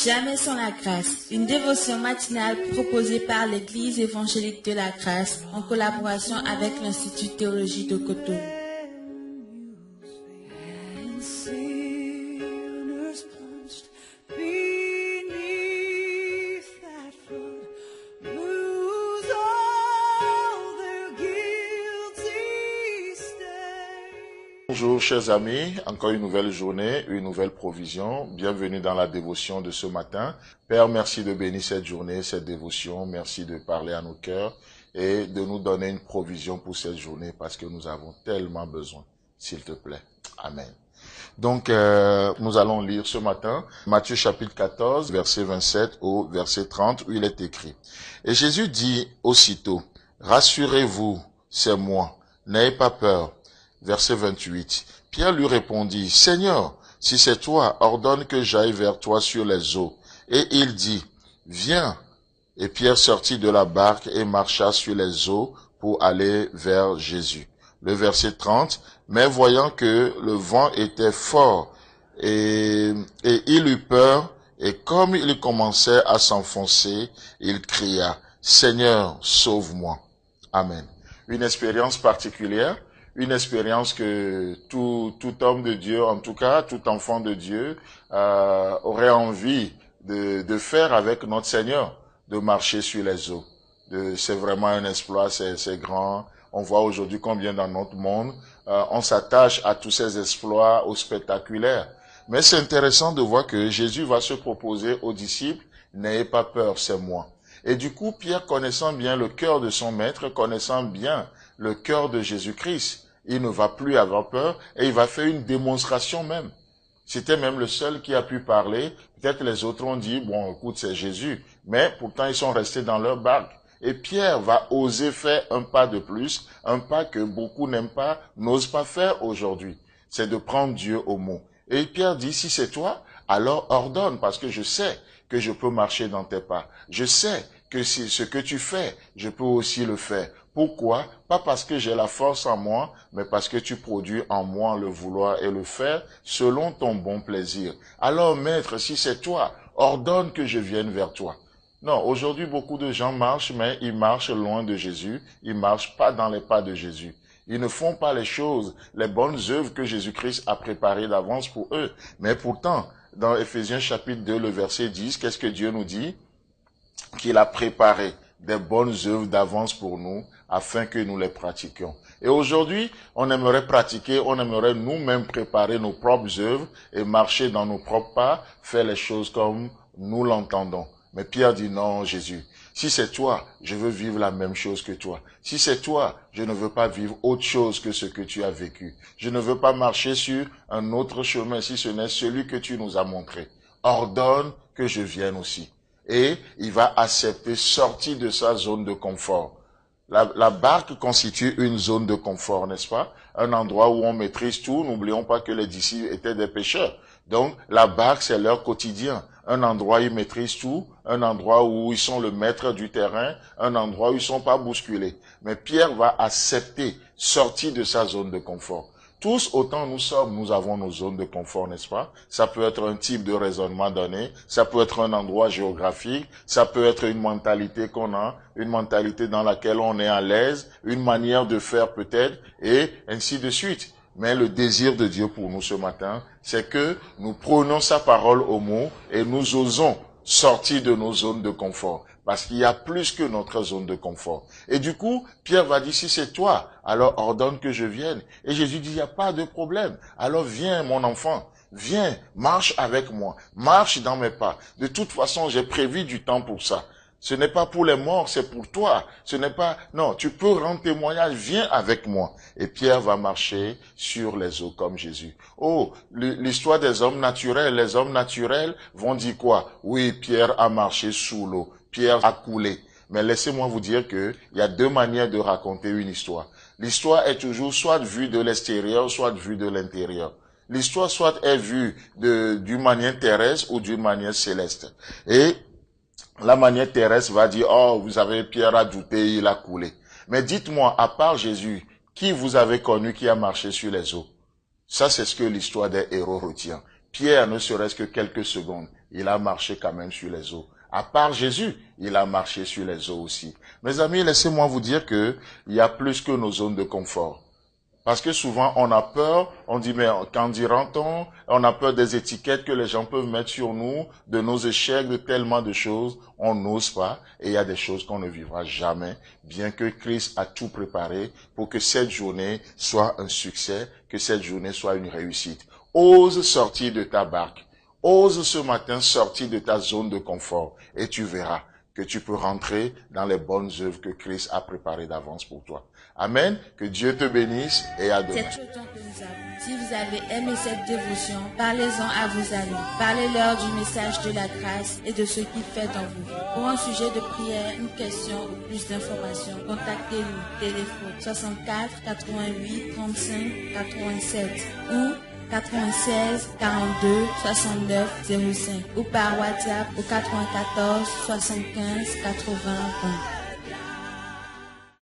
Jamais sans la grâce, une dévotion matinale proposée par l'Église évangélique de la grâce en collaboration avec l'Institut de théologie de Cotonou. Bonjour chers amis, encore une nouvelle journée, une nouvelle provision. Bienvenue dans la dévotion de ce matin. Père, merci de bénir cette journée, cette dévotion. Merci de parler à nos cœurs et de nous donner une provision pour cette journée parce que nous avons tellement besoin. S'il te plaît. Amen. Donc, nous allons lire ce matin Matthieu chapitre 14, verset 27 au verset 30 où il est écrit. Et Jésus dit aussitôt, « Rassurez-vous, c'est moi, n'ayez pas peur. » Verset 28. Pierre lui répondit, « Seigneur, si c'est toi, ordonne que j'aille vers toi sur les eaux. » Et il dit, « Viens. » Et Pierre sortit de la barque et marcha sur les eaux pour aller vers Jésus. Le verset 30. Mais voyant que le vent était fort et il eut peur, et comme il commençait à s'enfoncer, il cria, « Seigneur, sauve-moi. » Amen. Une expérience particulière. Une expérience que tout homme de Dieu, en tout cas, tout enfant de Dieu, aurait envie de faire avec notre Seigneur, de marcher sur les eaux. C'est vraiment un exploit, c'est grand. On voit aujourd'hui combien dans notre monde, on s'attache à tous ces exploits, au spectaculaire. Mais c'est intéressant de voir que Jésus va se proposer aux disciples, n'ayez pas peur, c'est moi. Et du coup, Pierre, connaissant bien le cœur de son maître, connaissant bien le cœur de Jésus-Christ, il ne va plus avoir peur et il va faire une démonstration même. C'était même le seul qui a pu parler. Peut-être les autres ont dit, bon, écoute, c'est Jésus. Mais pourtant, ils sont restés dans leur barque. Et Pierre va oser faire un pas de plus, un pas que beaucoup n'aiment pas, n'osent pas faire aujourd'hui. C'est de prendre Dieu au mot. Et Pierre dit, si c'est toi, alors ordonne, parce que je sais que je peux marcher dans tes pas. Je sais que si ce que tu fais, je peux aussi le faire. Pourquoi? Pas parce que j'ai la force en moi, mais parce que tu produis en moi le vouloir et le faire selon ton bon plaisir. Alors, maître, si c'est toi, ordonne que je vienne vers toi. Non, aujourd'hui, beaucoup de gens marchent, mais ils marchent loin de Jésus. Ils marchent pas dans les pas de Jésus. Ils ne font pas les choses, les bonnes œuvres que Jésus-Christ a préparées d'avance pour eux. Mais pourtant, dans Éphésiens chapitre 2, le verset 10, qu'est-ce que Dieu nous dit? Qu'il a préparé des bonnes œuvres d'avance pour nous, afin que nous les pratiquions. Et aujourd'hui, on aimerait pratiquer, on aimerait nous-mêmes préparer nos propres œuvres et marcher dans nos propres pas, faire les choses comme nous l'entendons. Mais Pierre dit non, Jésus. Si c'est toi, je veux vivre la même chose que toi. Si c'est toi, je ne veux pas vivre autre chose que ce que tu as vécu. Je ne veux pas marcher sur un autre chemin si ce n'est celui que tu nous as montré. Ordonne que je vienne aussi. Et il va accepter sortir de sa zone de confort. La barque constitue une zone de confort, n'est-ce pas? Un endroit où on maîtrise tout. N'oublions pas que les disciples étaient des pêcheurs. Donc, la barque, c'est leur quotidien. Un endroit où ils maîtrisent tout, un endroit où ils sont le maître du terrain, un endroit où ils sont pas bousculés. Mais Pierre va accepter sortir de sa zone de confort. Tous, autant nous sommes, nous avons nos zones de confort, n'est-ce pas? Ça peut être un type de raisonnement donné, ça peut être un endroit géographique, ça peut être une mentalité qu'on a, une mentalité dans laquelle on est à l'aise, une manière de faire peut-être, et ainsi de suite. Mais le désir de Dieu pour nous ce matin, c'est que nous prenons sa parole au mot et nous osons sortir de nos zones de confort. Parce qu'il y a plus que notre zone de confort. Et du coup, Pierre va dire, si c'est toi, alors ordonne que je vienne. Et Jésus dit, il n'y a pas de problème. Alors viens, mon enfant. Viens, marche avec moi. Marche dans mes pas. De toute façon, j'ai prévu du temps pour ça. Ce n'est pas pour les morts, c'est pour toi. Ce n'est pas, non, tu peux rendre témoignage, viens avec moi. Et Pierre va marcher sur les eaux comme Jésus. Oh, l'histoire des hommes naturels, les hommes naturels vont dire quoi? Oui, Pierre a marché sous l'eau. Pierre a coulé. Mais laissez-moi vous dire que il y a deux manières de raconter une histoire. L'histoire est toujours soit vue de l'extérieur, soit vue de l'intérieur. L'histoire soit est vue d'une manière terrestre ou d'une manière céleste. Et la manière terrestre va dire, oh, vous avez Pierre a douté, il a coulé. Mais dites-moi, à part Jésus, qui vous avez connu qui a marché sur les eaux? Ça, c'est ce que l'histoire des héros retient. Pierre, ne serait-ce que quelques secondes, il a marché quand même sur les eaux. À part Jésus, il a marché sur les eaux aussi. Mes amis, laissez-moi vous dire que il y a plus que nos zones de confort. Parce que souvent, on a peur, on dit, mais qu'en dira-t-on? On a peur des étiquettes que les gens peuvent mettre sur nous, de nos échecs, de tellement de choses. On n'ose pas, et il y a des choses qu'on ne vivra jamais, bien que Christ a tout préparé pour que cette journée soit un succès, que cette journée soit une réussite. Ose sortir de ta barque. Ose ce matin sortir de ta zone de confort, et tu verras que tu peux rentrer dans les bonnes œuvres que Christ a préparées d'avance pour toi. Amen. Que Dieu te bénisse et à demain. C'est tout le temps que nous avons. Si vous avez aimé cette dévotion, parlez-en à vos amis. Parlez-leur du message de la grâce et de ce qu'il fait dans vous. Pour un sujet de prière, une question ou plus d'informations, contactez-nous. Téléphone 64 88 35 87 ou 96 42 69 05 ou par WhatsApp au 94 75 80 20.